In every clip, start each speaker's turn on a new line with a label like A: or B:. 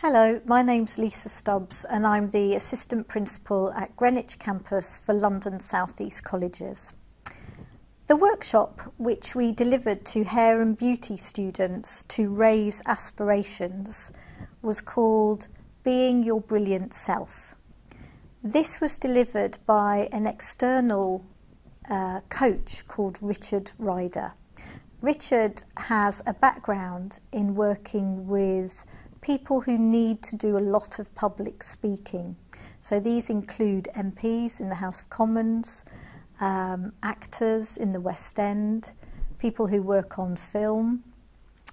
A: Hello, my name's Lisa Stubbs and I'm the Assistant Principal at Greenwich campus for London South East Colleges. The workshop which we delivered to hair and beauty students to raise aspirations was called Being Your Brilliant Self. This was delivered by an external coach called Richard Ryder. Richard has a background in working with people who need to do a lot of public speaking. So these include MPs in the House of Commons, actors in the West End, people who work on film,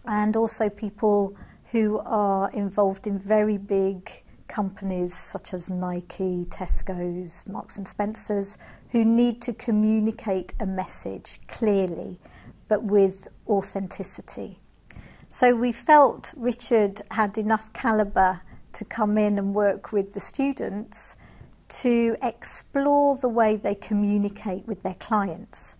A: and also people who are involved in very big companies such as Nike, Tesco's, Marks and Spencer's, who need to communicate a message clearly, but with authenticity. So we felt Richard had enough calibre to come in and work with the students to explore the way they communicate with their clients.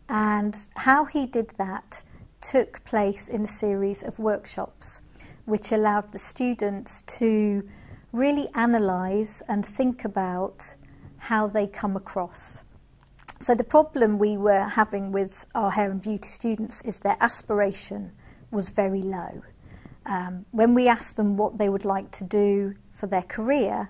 A: And how he did that took place in a series of workshops, which allowed the students to really analyse and think about how they come across. So the problem we were having with our hair and beauty students is their aspiration was very low. When we asked them what they would like to do for their career,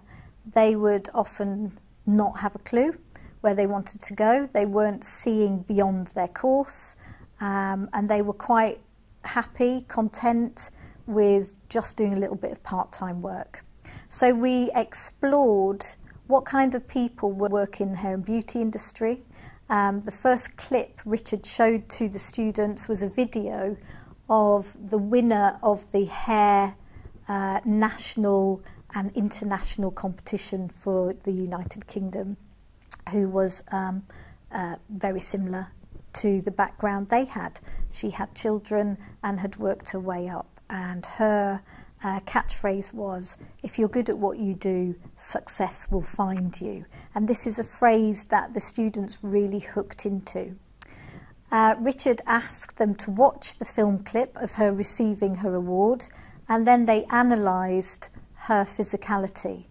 A: they would often not have a clue where they wanted to go. They weren't seeing beyond their course, and they were quite happy, content with just doing a little bit of part-time work. So we explored what kind of people were working in the hair and beauty industry. The first clip Richard showed to the students was a video of the winner of the hair national and international competition for the United Kingdom, who was very similar to the background they had. She had children and had worked her way up, and her catchphrase was, "If you're good at what you do, success will find you." And this is a phrase that the students really hooked into. Richard asked them to watch the film clip of her receiving her award, and then they analysed her physicality.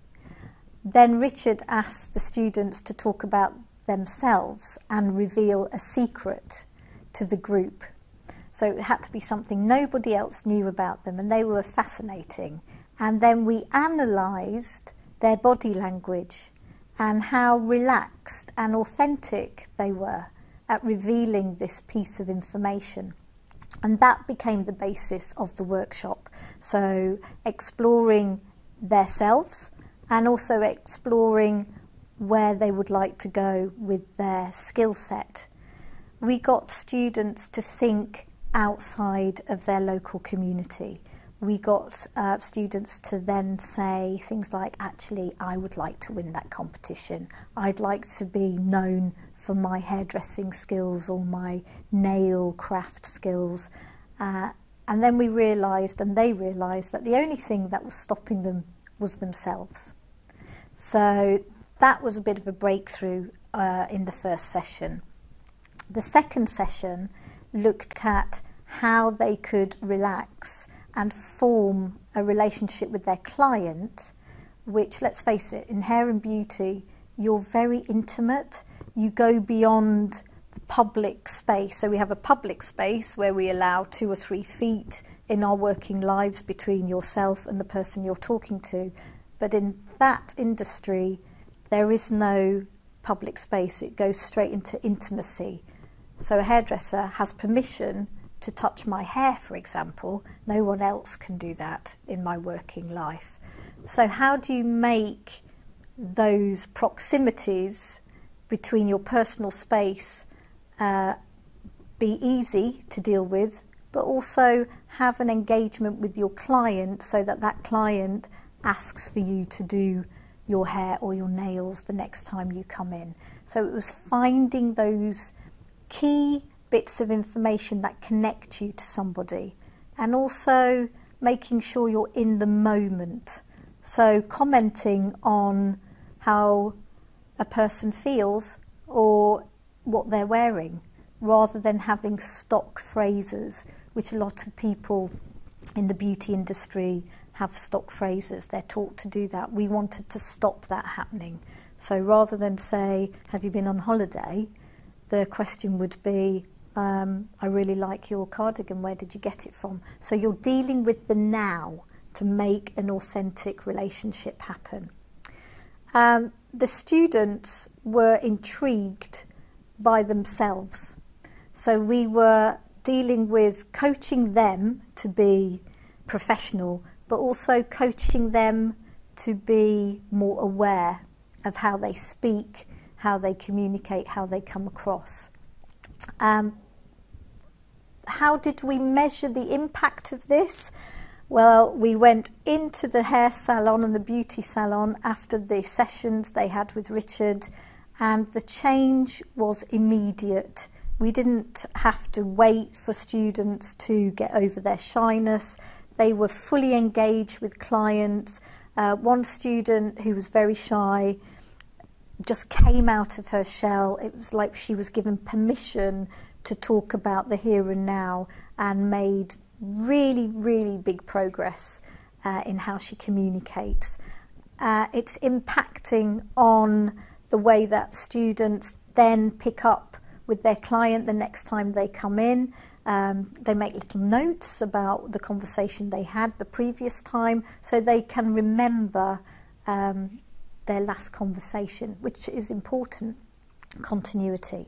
A: Then Richard asked the students to talk about themselves and reveal a secret to the group. So it had to be something nobody else knew about them, and they were fascinating. And then we analysed their body language and how relaxed and authentic they were at revealing this piece of information. And that became the basis of the workshop. So exploring themselves and also exploring where they would like to go with their skill set. We got students to think outside of their local community. We got students to then say things like, actually, I would like to win that competition. I'd like to be known for my hairdressing skills or my nail craft skills. And then we realised, and they realised, that the only thing that was stopping them was themselves. So that was a bit of a breakthrough in the first session. The second session looked at how they could relax and form a relationship with their client, which, let's face it, in hair and beauty, you're very intimate. You go beyond the public space. So we have a public space where we allow 2 or 3 feet in our working lives between yourself and the person you're talking to. But in that industry, there is no public space. It goes straight into intimacy. So a hairdresser has permission to touch my hair, for example. No one else can do that in my working life. So how do you make those proximities between your personal space be easy to deal with, but also have an engagement with your client so that that client asks for you to do your hair or your nails the next time you come in? So it was finding those key bits of information that connect you to somebody, and also making sure you're in the moment. So commenting on how a person feels or what they're wearing, rather than having stock phrases, which a lot of people in the beauty industry have stock phrases. They're taught to do that. We wanted to stop that happening. So rather than say, have you been on holiday? The question would be, I really like your cardigan, where did you get it from? So you're dealing with the now to make an authentic relationship happen. The students were intrigued by themselves. So we were dealing with coaching them to be professional, but also coaching them to be more aware of how they speak, how they communicate, how they come across. How did we measure the impact of this? Well, we went into the hair salon and the beauty salon after the sessions they had with Richard, and the change was immediate. We didn't have to wait for students to get over their shyness. They were fully engaged with clients. One student who was very shy just came out of her shell. It was like she was given permission to talk about the here and now, and made really, really big progress in how she communicates. It's impacting on the way that students then pick up with their client the next time they come in. They make little notes about the conversation they had the previous time, so they can remember their last conversation, which is important, continuity.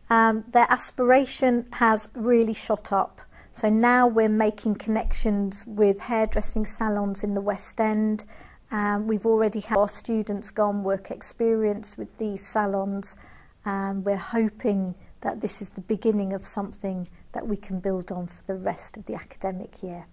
A: Their aspiration has really shot up. So now we're making connections with hairdressing salons in the West End. We've already had our students go on work experience with these salons, and we're hoping that this is the beginning of something that we can build on for the rest of the academic year.